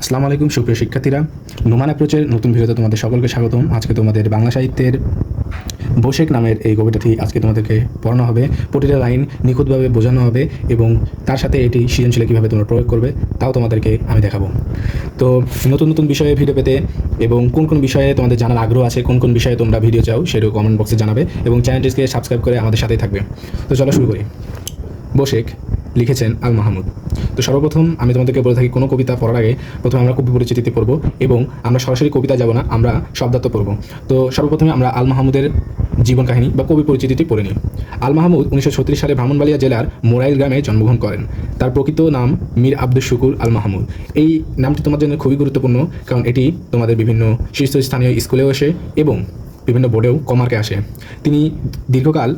আসসালামু আলাইকুম সুপ্রিয় শিক্ষার্থীরা, নোমান অ্যাপ্রোচের নতুন ভিডিওতে তোমাদের সকলকে স্বাগতম। আজকে তোমাদের বাংলা সাহিত্যের বসেক নামের এই কবিতাটি আজকে তোমাদেরকে পড়ানো হবে। প্রতিটা লাইন নিখুঁতভাবে বোঝানো হবে এবং তার সাথে এটি সৃজনশীলে কীভাবে তোমরা প্রয়োগ করবে তাও তোমাদেরকে আমি দেখাবো। তো নতুন নতুন বিষয়ে ভিডিও পেতে এবং কোন কোন বিষয়ে তোমাদের জানার আগ্রহ আছে, কোন কোন বিষয়ে তোমরা ভিডিও চাও সেটাও কমেন্ট বক্সে জানাবে এবং চ্যানেলটিকে সাবস্ক্রাইব করে আমাদের সাথেই থাকবে। তো চলো শুরু করি। বসেক লিখেছেন আল মাহমুদ। তো সর্বপ্রথম আমি তোমাদেরকে বলে থাকি কোনো কবিতা পড়ার আগে প্রথমে আমরা কবি পরিচিতিতে পড়ব এবং আমরা সরাসরি কবিতা যাব না, আমরা শব্দার্থ পড়ব। তো সর্বপ্রথমে আমরা আল মাহমুদের জীবন কাহিনী বা কবি পরিচিতিটি পড়ে নিই। আল মাহমুদ 1936 সালে ব্রাহ্মণবাড়িয়া জেলার মোরাইল গ্রামে জন্মগ্রহণ করেন। তার প্রকৃত নাম মীর আব্দুস শুকুর আল মাহমুদ। এই নামটি তোমার জন্য খুবই গুরুত্বপূর্ণ, কারণ এটি তোমাদের বিভিন্ন শীর্ষস্থানীয় স্কুলেও আসে এবং বিভিন্ন বোর্ডেও কমার্কে আসে। তিনি দীর্ঘকাল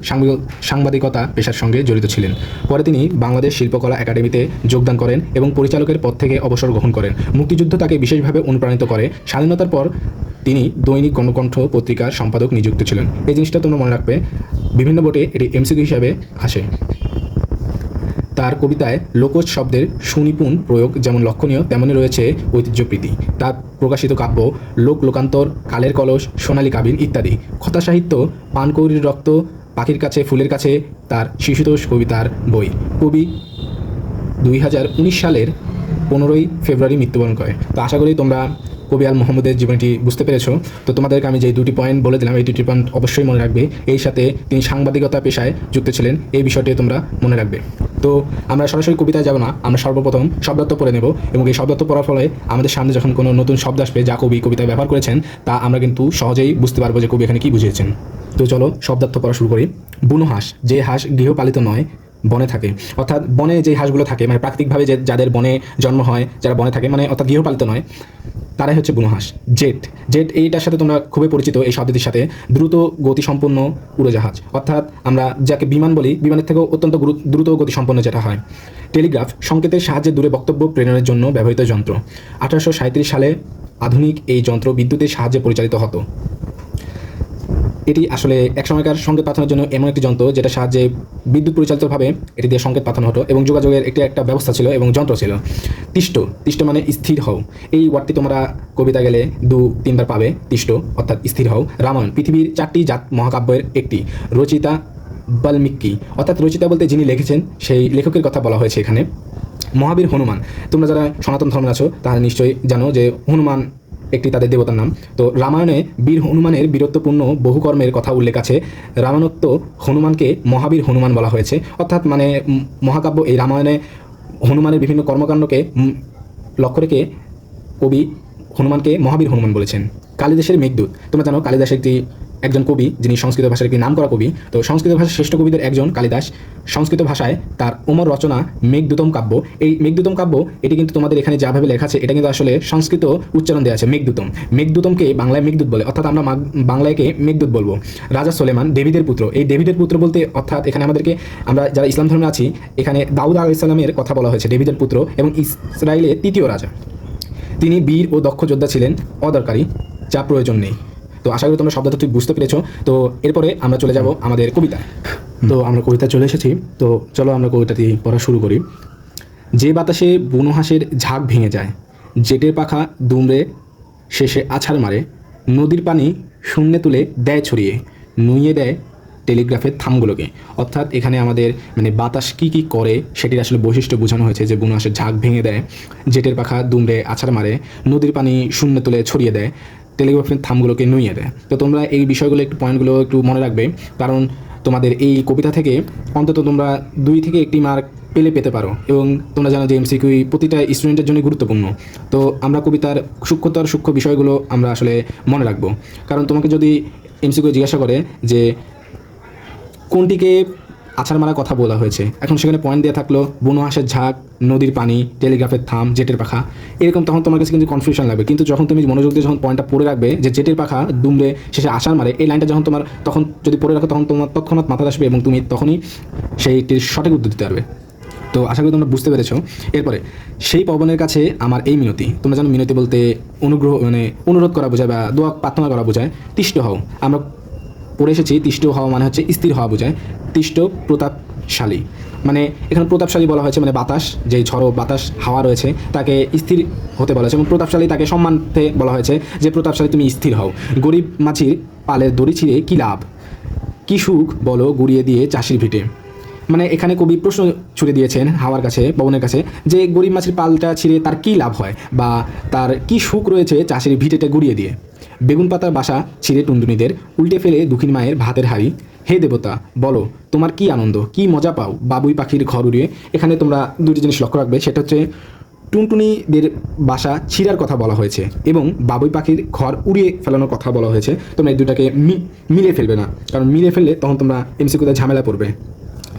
সাংবাদিকতা পেশার সঙ্গে জড়িত ছিলেন। পরে তিনি বাংলাদেশ শিল্পকলা একাডেমিতে যোগদান করেন এবং পরিচালকের পদ থেকে অবসর গ্রহণ করেন। মুক্তিযুদ্ধ তাকে বিশেষভাবে অনুপ্রাণিত করে। স্বাধীনতার পর তিনি দৈনিক গণকণ্ঠ পত্রিকার সম্পাদক নিযুক্ত ছিলেন। এই জিনিসটা তোমরা মনে রাখবে, বিভিন্ন বোর্ডে এটি এমসিকিউ হিসাবে আসে। তার কবিতায় লোকজ শব্দের সুনিপুণ প্রয়োগ যেমন লক্ষণীয়, তেমনই রয়েছে ঐতিহ্যপ্রীতি। তার প্রকাশিত কাব্য লোকান্তর, কালের কলস, সোনালী কাবিন ইত্যাদি। কথা সাহিত্য পানকৌড়ির রক্ত, পাখির কাছে ফুলের কাছে তার শিশুতোষ কবিতার বই। কবি 2019 সালের 15ই ফেব্রুয়ারি মৃত্যুবরণ করে। তো আশা করি তোমরা কবি আল মাহমুদের জীবনটি বুঝতে পেরেছো। তো তোমাদেরকে আমি যে দুটি পয়েন্ট বলে দিলাম, এই দুটি পয়েন্ট অবশ্যই মনে রাখবে। এই সাথে তিনি সাংবাদিকতা পেশায় যুক্ত ছিলেন, এই বিষয়টি তোমরা মনে রাখবে। তো আমরা সরাসরি কবিতায় যাব না, আমরা সর্বপ্রথম শব্দার্থ পড়ে নেব এবং এই শব্দার্থ পড়ার ফলে আমাদের সামনে যখন কোনো নতুন শব্দ আসবে যা কবি কবিতায় ব্যবহার করেছেন তা আমরা কিন্তু সহজেই বুঝতে পারবো যে কবি এখানে কী বুঝিয়েছেন। তো চলো শব্দার্থ পড়া শুরু করি। বুনো হাঁস, যে হাঁস গৃহপালিত নয়, বনে থাকে। অর্থাৎ বনে যে হাঁসগুলো থাকে, মানে প্রাকৃতিকভাবে যে যাদের বনে জন্ম হয়, যারা বনে থাকে, মানে অর্থাৎ গৃহপালিত নয়, তারাই হচ্ছে বুনো হাঁস। জেট, জেট এইটার সাথে তোমরা খুবই পরিচিত, এই শব্দটির সাথে। দ্রুত গতিসম্পন্ন উড়োজাহাজ, অর্থাৎ আমরা যাকে বিমান বলি, বিমানের থেকেও অত্যন্ত দ্রুত গতিসম্পন্ন যেটা হয়। টেলিগ্রাফ, সংকেতের সাহায্যে দূরে বক্তব্য প্রেরণের জন্য ব্যবহৃত যন্ত্র। 1837 সালে আধুনিক এই যন্ত্র বিদ্যুতের সাহায্যে পরিচালিত হতো। এটি আসলে এক সময়কার সংকেত পাঠানোর জন্য এমন একটি যন্ত্র যেটা সাহায্যে বিদ্যুৎ পরিচালিতভাবে এটি দিয়ে সংকেত পাঠানো হতো এবং যোগাযোগের একটা ব্যবস্থা ছিল এবং যন্ত্র ছিল। তিষ্ট, তিষ্ট মানে স্থির হও। এই ওয়ার্ডটি তোমরা কবিতা গেলে 2-3 বার পাবে, তিষ্ট অর্থাৎ স্থির হও। রামায়ণ পৃথিবীর 4টি জাত মহাকাব্যের একটি। রচিতা বাল্মীকি, অর্থাৎ রচিতা বলতে যিনি লিখেছেন সেই লেখকের কথা বলা হয়েছে এখানে। মহাবীর হনুমান, তোমরা যারা সনাতন ধর্মে আছো তারা নিশ্চয়ই জানো যে হনুমান একটি তাদের দেবতার নাম। তো রামায়ণে বীর হনুমানের বীরত্বপূর্ণ বহু কর্মের কথা উল্লেখ আছে। রামায়ণোক্ত হনুমানকে মহাবীর হনুমান বলা হয়েছে, অর্থাৎ মানে মহাকাব্য এই রামায়ণে হনুমানের বিভিন্ন কর্মকাণ্ডকে লক্ষ্য রেখে কবি হনুমানকে মহাবীর হনুমান বলেছেন। কালিদাসের মেঘদূত, তোমরা জানো কালিদাস একজন কবি যিনি সংস্কৃত ভাষার একটি নামকরা কবি। তো সংস্কৃত ভাষার শ্রেষ্ঠ কবিদের একজন কালিদাস। সংস্কৃত ভাষায় তার অমর রচনা মেঘদূতম কাব্য। এই মেঘদূতম কাব্য এটি কিন্তু তোমাদের এখানে যাভাবে লেখা আছে এটা কিন্তু আসলে সংস্কৃত উচ্চারণ দেওয়া আছে মেঘদূতম। মেঘদূতমকে বাংলায় মেঘদূত বলে, অর্থাৎ আমরা বাংলায়কে মেঘদূত বলবো। রাজা সোলেমান ডেভিডের পুত্র। এই ডেভিডের পুত্র বলতে অর্থাৎ এখানে আমরা যারা ইসলাম ধর্মে আছি এখানে দাউদ আলাইহিস সালামের কথা বলা হয়েছে, ডেভিডের পুত্র এবং ইসরায়েলের 3য় রাজা। তিনি বীর ও দক্ষ যোদ্ধা ছিলেন, অদরকারি, যা প্রয়োজন নেই। তো আশা করি তোমরা শব্দটা ঠিক বুঝতে পেরেছো। তো এরপরে আমরা চলে যাব আমাদের কবিতায়। তো আমরা কবিতা চলে এসেছি, তো চলো আমরা কবিতাটি পড়া শুরু করি। যে বাতাসে বুনো হাঁসের ঝাঁক ভেঙে যায়, জেটের পাখা দুমড়ে শেষে আছাড় মারে, নদীর পানি শূন্যে তুলে দেয় ছড়িয়ে, নুইয়ে দেয় টেলিগ্রাফের থামগুলোকে। অর্থাৎ এখানে আমাদের মানে বাতাস কী কী করে সেটির আসলে বৈশিষ্ট্য বোঝানো হয়েছে, যে বুনো হাঁসের ঝাঁক ভেঙে দেয়, জেটের পাখা দুমড়ে আছাড় মারে, নদীর পানি শূন্যে তুলে ছড়িয়ে দেয়, টেলিগ্রাফের থামগুলোকে নুইয়ে দেয়। তো তোমরা এই বিষয়গুলো পয়েন্টগুলো একটু মনে রাখবে, কারণ তোমাদের এই কবিতা থেকে অন্তত তোমরা 2 থেকে 1টি মার্ক পেতে পারো এবং তোমরা জানো যে এমসিকিউ প্রতিটা স্টুডেন্টের জন্য গুরুত্বপূর্ণ। তো আমরা কবিতার সূক্ষ্ম বিষয়গুলো আমরা আসলে মনে রাখবো, কারণ তোমাকে যদি এমসিকিউ জিজ্ঞাসা করে যে কোনটিকে আছাড় মারার কথা বলা হয়েছে, এখন সেখানে পয়েন্ট দেওয়া থাকলো বুনো হাঁসের ঝাঁক, নদীর পানি, টেলিগ্রাফের থাম, জেটের পাখা, এরকম, তখন তোমার কাছে কিন্তু কনফিউশন লাগবে। কিন্তু যখন তুমি মনোযোগ দিয়ে যখন পয়েন্টটা পড়ে রাখবে যে জেটের পাখা দুমড়ে শেষে আছাড় মারে, এই লাইনটা যখন তখন যদি পড়ে রাখো তখন তোমার তৎক্ষণাৎ মাথায় আসবে এবং তুমি তখনই সেইটির সঠিক উত্তর দিতে পারবে। তো আশা করি তোমরা বুঝতে পেরেছো। এরপরে সেই পবনের কাছে আমার এই মিনতি। তোমরা জানো মিনতি বলতে অনুরোধ করা বোঝায় বা দোয়া প্রার্থনা করা বোঝায়। তিষ্ট হও, আমরা পড়ে এসেছি তিষ্ট হওয়া মানে হচ্ছে স্থির হওয়া বোঝায়। তিষ্ট প্রতাপশালী, মানে এখানে প্রতাপশালী বলা হয়েছে, মানে বাতাস, যে ঝড়ো বাতাস হাওয়া রয়েছে তাকে স্থির হতে বলা হয়েছে, এবং প্রতাপশালী তাকে সম্মানতে বলা হয়েছে যে প্রতাপশালী তুমি স্থির হও। গরিব মাঝির পালের দড়ি ছিঁড়ে কী লাভ, কী সুখ বলো গুড়িয়ে দিয়ে চাষির ভিটে। মানে এখানে কবি প্রশ্ন ছুড়ে দিয়েছেন হাওয়ার কাছে, পবনের কাছে, যে গরিব মাছের পালটা ছিঁড়ে তার কী লাভ হয়, বা তার কী সুখ রয়েছে চাষির ভিটেটা গুড়িয়ে দিয়ে। বেগুন পাতার বাসা ছিঁড়ে টুনটুনিদের, উল্টে ফেলে দুঃখীর মায়ের ভাতের হাঁড়ি। হে দেবতা বলো তোমার কি আনন্দ, কি মজা পাও বাবুই পাখির ঘর উড়িয়ে। এখানে তোমরা দুটি জিনিস লক্ষ্য রাখবে, সেটা হচ্ছে টুনটুনিদের বাসা ছিঁড়ার কথা বলা হয়েছে এবং বাবুই পাখির ঘর উড়িয়ে ফেলানোর কথা বলা হয়েছে। তোমরা এই দুটাকে মিলিয়ে ফেলবে না, কারণ মিলিয়ে ফেললে তখন তোমরা এমসিকিউতে ঝামেলা পড়বে।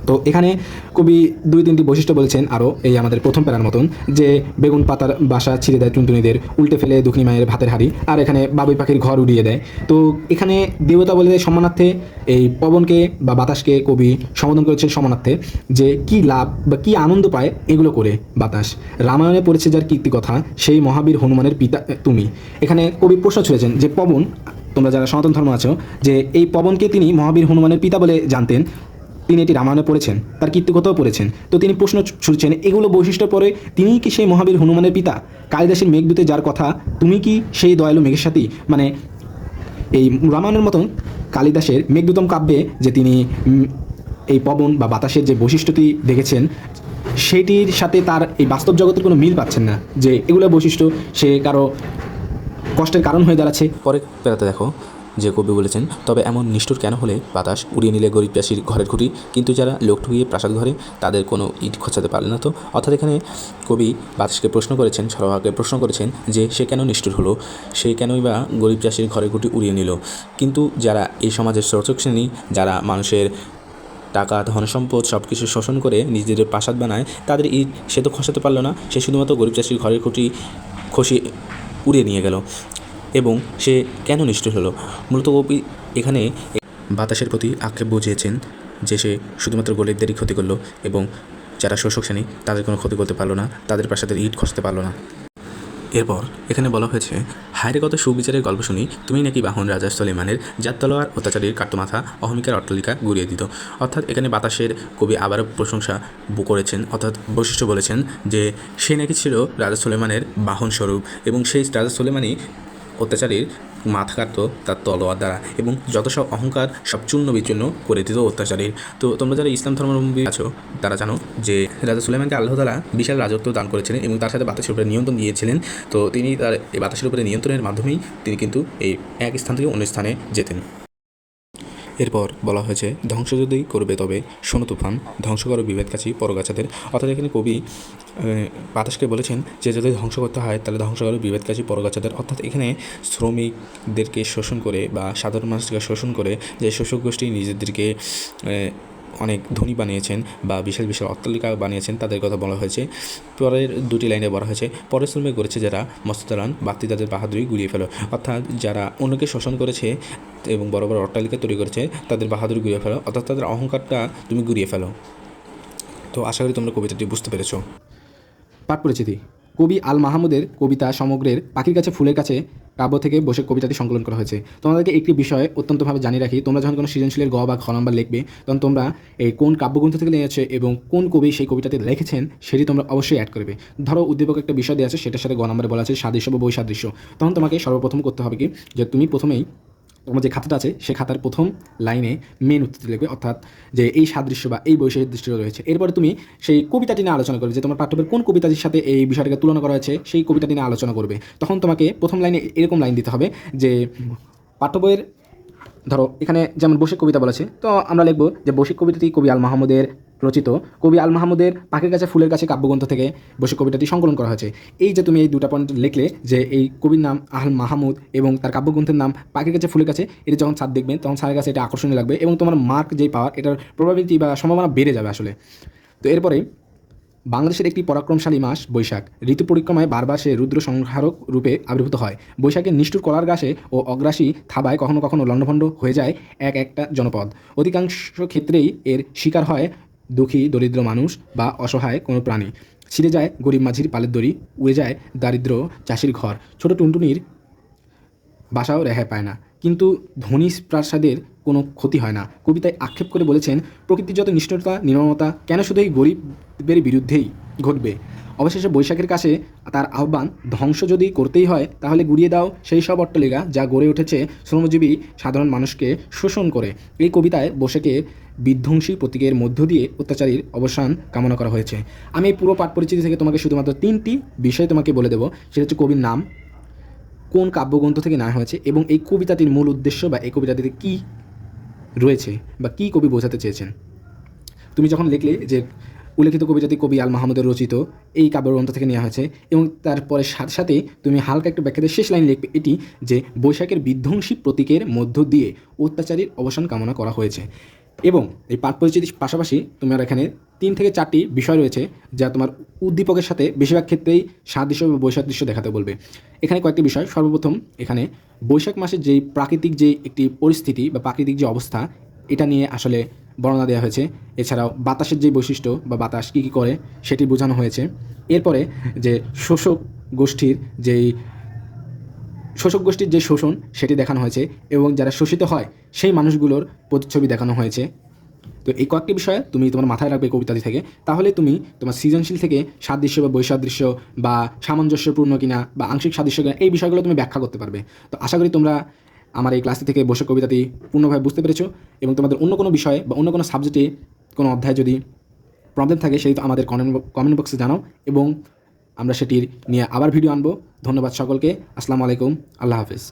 তো এখানে কবি 2-3টি বৈশিষ্ট্য বলছেন আরও, এই আমাদের প্রথম প্যারার মতন, যে বেগুন পাতার বাসা ছিঁড়ে দেয় টুনটুনিদের, উল্টে ফেলে দুঃখী মায়ের ভাতের হাঁড়ি, আর এখানে বাবুই পাখির ঘর উড়িয়ে দেয়। তো এখানে দেবতা বলে সম্মানার্থে এই পবনকে বা বাতাসকে কবি সম্বোধন করেছেন সম্মানার্থে, যে কি লাভ বা কি আনন্দ পায় এগুলো করে বাতাস। রামায়ণে পড়েছে যার কীর্তিকথা, সেই মহাবীর হনুমানের পিতা তুমি। এখানে কবি প্রশ্ন ছুঁড়েছেন যে পবন, তোমরা যারা সনাতন ধর্ম আছো, যে এই পবনকে তিনি মহাবীর হনুমানের পিতা বলে জানতেন, তিনি এটি রামায়ণে পড়েছেন, তার কীর্তিকথাও পড়েছেন। তো তিনি প্রশ্ন ছুড়ছেন এগুলো বৈশিষ্ট্য পরে তিনিই কি সেই মহাবীর হনুমানের পিতা? কালিদাসের মেঘদূতে যার কথা, তুমি কি সেই দয়ালু মেঘের সাথী? মানে এই রামায়ণের মতন কালিদাসের মেঘদূতম কাব্যে যে তিনি এই পবন বা বাতাসের যে বৈশিষ্ট্যটি দেখেছেন, সেটির সাথে তার এই বাস্তব জগতের কোনো মিল পাচ্ছেন না, যে এগুলো বৈশিষ্ট্য সে কারো কষ্টের কারণ হয়ে দাঁড়াচ্ছে। পরে পেরাতে দেখো যে কবি বলেছেন, তবে এমন নিষ্ঠুর কেন হলে বাতাস উড়িয়ে নিলে গরিব চাষির ঘরের খুঁটি, কিন্তু যারা লোক ঠুকিয়ে প্রাসাদ ঘরে তাদের কোনো ইট খোঁচাতে পারলে না। তো অর্থাৎ এখানে কবি বাতাসকে প্রশ্ন করেছেন, সরোয়াকে প্রশ্ন করেছেন যে সে কেন নিষ্ঠুর হলো, সে কেনই বা গরিব চাষির ঘরের খুঁটি উড়িয়ে নিল। কিন্তু যারা এই সমাজের শোষক শ্রেণী, যারা মানুষের টাকা ধন সম্পদ সব কিছু শোষণ করে নিজেদের প্রাসাদ বানায়, তাদের ইট সে তো খসাতে পারলো না, সে শুধুমাত্র গরিব চাষির ঘরের খুঁটি খসিয়ে উড়িয়ে নিয়ে গেল। এবং সে কেন নিষ্ঠুর হলো? মূলত কবি এখানে বাতাসের প্রতি আক্ষেপ বুঝিয়েছেন যে সে শুধুমাত্র গরিবদেরই ক্ষতি করলো এবং যারা শোষক শ্রেণী তাদের কোনো ক্ষতি করতে পারলো না, তাদের প্রাসাদের ইট খসতে পারলো না। এরপর এখানে বলা হয়েছে, হায়রে কত সুবিচারের গল্প শুনি, তুমি নাকি বাহন রাজা সলেমানের, যার তলোয়ার অত্যাচারীর কাট্টমাথা অহমিকার অট্টালিকা গুড়িয়ে দিত। অর্থাৎ এখানে বাতাসের কবি আবারও প্রশংসা করেছেন, অর্থাৎ বৈশিষ্ট্য বলেছেন যে সে নাকি ছিল রাজা সলেমানের বাহন স্বরূপ, এবং সেই রাজা সলেমানই অত্যাচারীর মাথা কাটত তার তলোয়ার দ্বারা, এবং যত সব অহংকার সব চূর্ণ বিচূর্ণ করে দিত অত্যাচারীর। তো তোমরা যারা ইসলাম ধর্মাবলম্বী আছো তারা জানো যে রাজা সুলাইমানকে আল্লাহ তাআলা বিশাল রাজত্ব দান করেছিলেন এবং তার সাথে বাতাসের উপরে নিয়ন্ত্রণ দিয়েছিলেন। তো তিনি তার এই বাতাসের উপরে নিয়ন্ত্রণের মাধ্যমেই তিনি কিন্তু এই এক স্থান থেকে অন্য স্থানে যেতেন। এরপর বলা হয়েছে, ধ্বংস যদি করবে তবে শোনো তুফান, ধ্বংস করো বিভেদকাছী পরগাছাদের। অর্থাৎ এখানে কবি বাতাসকে বলেছেন যে যদি ধ্বংস করতে হয় তাহলে ধ্বংস করো বিভেদকাছী পরগাছাদের। অর্থাৎ এখানে শ্রমিকদেরকে শোষণ করে বা সাধারণ মানুষকে শোষণ করে যে শোষক গোষ্ঠী নিজেদেরকে অনেক ধনী বানিয়েছেন বা বিশাল বিশাল অট্টালিকা বানিয়েছেন, তাদের কথা বলা হয়েছে। পরের দুটি লাইনে বলা হয়েছে, পরিশ্রমে করেছে যারা মস্তদারান বাড়তি তাদের বাহাদুরি গুলিয়ে ফেলো। অর্থাৎ যারা অন্যকে শোষণ করেছে এবং বড় বড় অট্টালিকা তৈরি করেছে তাদের বাহাদুরি গুলিয়ে ফেলো, অর্থাৎ তাদের অহংকারটা তুমি গুলিয়ে ফেলো। তো আশা করি তোমরা কবিতাটি বুঝতে পেরেছো। পাঠ পরিচিতি। কবি আল মাহমুদের কবিতা সমগ্রের পাখির কাছে ফুলের কাছে কাব্য থেকে বসে কবিতাটি সংকলন করা হয়েছে। তোমাদেরকে একটি বিষয় অত্যন্তভাবে জানিয়ে রাখি, তোমরা যখন কোনো সৃজনশীলের গ বা খ নাম্বার লিখবে তখন তোমরা এই কোন কাব্যগ্রন্থ থেকে নিয়েছে এবং কোন কবি সেই কবিতাটি লিখেছেন সেটি তোমরা অবশ্যই অ্যাড করবে। ধরো উদ্দীপক একটা বিষয় দেওয়া আছে, সেটার সাথে গ নাম্বারে বলা আছে সাদৃশ্য বা বৈসাদৃশ্য, তখন তোমাকে সর্বপ্রথম করতে হবে কি, যে তুমি প্রথমেই তোমার যে খাতাটা আছে সে খাতার প্রথম লাইনে মেন উত্তরটি লিখবে, অর্থাৎ যে এই সাদৃশ্য বা এই বৈসাদৃশ্য রয়েছে। এরপরে তুমি সেই কবিতাটি নিয়ে আলোচনা করবে, যে তোমার পাঠ্যের কোন কবিতাটির সাথে এই বিষয়টাকে তুলনা করা হয়েছে সেই কবিতাটি নিয়ে আলোচনা করবে। তখন তোমাকে প্রথম লাইনে এরকম লাইন দিতে হবে যে পাঠ্য বইয়ের, ধরো এখানে যেমন বসিক কবিতা বলেছে, তো আমরা লিখবো যে বসিক কবিতাটি কবি আল মাহমুদের রচিত, কবি আল মাহমুদের পাখির কাছে ফুলের কাছে কাব্যগ্রন্থ থেকে বসিক কবিতাটি সংকলন করা হয়েছে। এই যে তুমি এই দুটা পয়েন্ট লিখলে যে এই কবির নাম আল মাহমুদ এবং তার কাব্যগ্রন্থের নাম পাখির কাছে ফুলের কাছে, এটা যখন স্যার দেখবেন তখন স্যারের কাছে এটা আকর্ষণীয় লাগবে এবং তোমার মার্ক যেই পাওয়ার এটার প্রবাবিলিটি বা সম্ভাবনা বেড়ে যাবে আসলে। তো এরপরে বাংলাদেশের একটি পরাক্রমশালী মাস বৈশাখ, ঋতু পরিক্রমায় বারবার সে রুদ্র সংহারক রূপে আবির্ভূত হয়। বৈশাখের নিষ্ঠুর কলার গাছে ও অগ্রাসী থাবায় কখনো কখনো লণ্ডভণ্ড হয়ে যায় একটা জনপদ। অধিকাংশ ক্ষেত্রেই এর শিকার হয় দুঃখী দরিদ্র মানুষ বা অসহায় কোনো প্রাণী। ছিঁড়ে যায় গরিব মাঝির পালের দড়ি, উড়ে যায় দারিদ্র চাষির ঘর, ছোট টুনটুনির বাসাও রেহাই পায় না। কিন্তু ধনী প্রাসাদের কোনো ক্ষতি হয় না। কবিতায় আক্ষেপ করে বলেছেন, প্রকৃতির যত নিষ্ঠুরতা নির্মমতা কেন শুধু এই গরিবদের বিরুদ্ধেই ঘটবে। অবশেষে বৈশাখের কাছে তার আহ্বান, ধ্বংস যদি করতেই হয় তাহলে গুড়িয়ে দাও সেই সব অট্টালিকা যা গড়ে উঠেছে শ্রমজীবী সাধারণ মানুষকে শোষণ করে। এই কবিতায় বসেকে বিধ্বংসী প্রতীকের মধ্য দিয়ে অত্যাচারীর অবসান কামনা করা হয়েছে। আমি এই পুরো পাঠ পরিচিতি থেকে তোমাকে শুধুমাত্র 3টি বিষয় তোমাকে বলে দেবো। সেটা হচ্ছে কবির নাম, কোন কাব্যগ্রন্থ থেকে নেওয়া হয়েছে এবং এই কবিতাটির মূল উদ্দেশ্য বা এই কবিতাটিতে কী রয়েছে বা কী কবি বোঝাতে চেয়েছেন। তুমি যখন লিখলে যে উল্লেখিত কবিতাটি কবি আল মাহমুদের রচিত এই কাব্যগ্রন্থ থেকে নেওয়া হয়েছে এবং তারপরে সাথে সাথে তুমি হালকা একটু ব্যাখ্যাতে শেষ লাইন লিখবে এটি যে বৈশাখের বিধ্বংসী প্রতীকের মধ্য দিয়ে অত্যাচারীর অবসান কামনা করা হয়েছে। এবং এই পাঠ পরিচিতির পাশাপাশি তোমার এখানে 3 থেকে 4টি বিষয় রয়েছে যা তোমার উদ্দীপকের সাথে বেশিরভাগ ক্ষেত্রেই সাদৃশ্য বা বৈসাদৃশ্য দেখাতে বলবে। এখানে কয়েকটি বিষয়। সর্বপ্রথম এখানে বৈশাখ মাসের যেই প্রাকৃতিক যে একটি পরিস্থিতি বা প্রাকৃতিক যে অবস্থা এটা নিয়ে আসলে বর্ণনা দেওয়া হয়েছে। এছাড়াও বাতাসের যে বৈশিষ্ট্য বা বাতাস কী কী করে সেটি বোঝানো হয়েছে। এরপরে যে শোষক গোষ্ঠীর যে শোষণ সেটি দেখানো হয়েছে এবং যারা শোষিত হয় সেই মানুষগুলোর প্রতিচ্ছবি দেখানো হয়েছে। তো এই কয়েকটি বিষয় তুমি তোমার মাথায় রাখবে কবিতাটি থেকে, তাহলে তুমি তোমার সৃজনশীল থেকে সাদৃশ্য বা বৈসাদৃশ্য বা সামঞ্জস্যপূর্ণ কিনা বা আংশিক সাদৃশ্য কিনা এই বিষয়গুলো তুমি ব্যাখ্যা করতে পারবে। তো আশা করি তোমরা আমার এই ক্লাসটি থেকে বসে কবিতাটি পূর্ণভাবে বুঝতে পেরেছো এবং তোমাদের অন্য কোনো বিষয়ে বা অন্য কোনো সাবজেক্টে কোনো অধ্যায়ে যদি প্রবলেম থাকে সেই তো আমাদের কমেন্ট বক্সে জানাও এবং আমরা সেটির নিয়ে আবার ভিডিও আনবো। ধন্যবাদ সকলকে। আসসালামু আলাইকুম। আল্লাহ হাফেজ।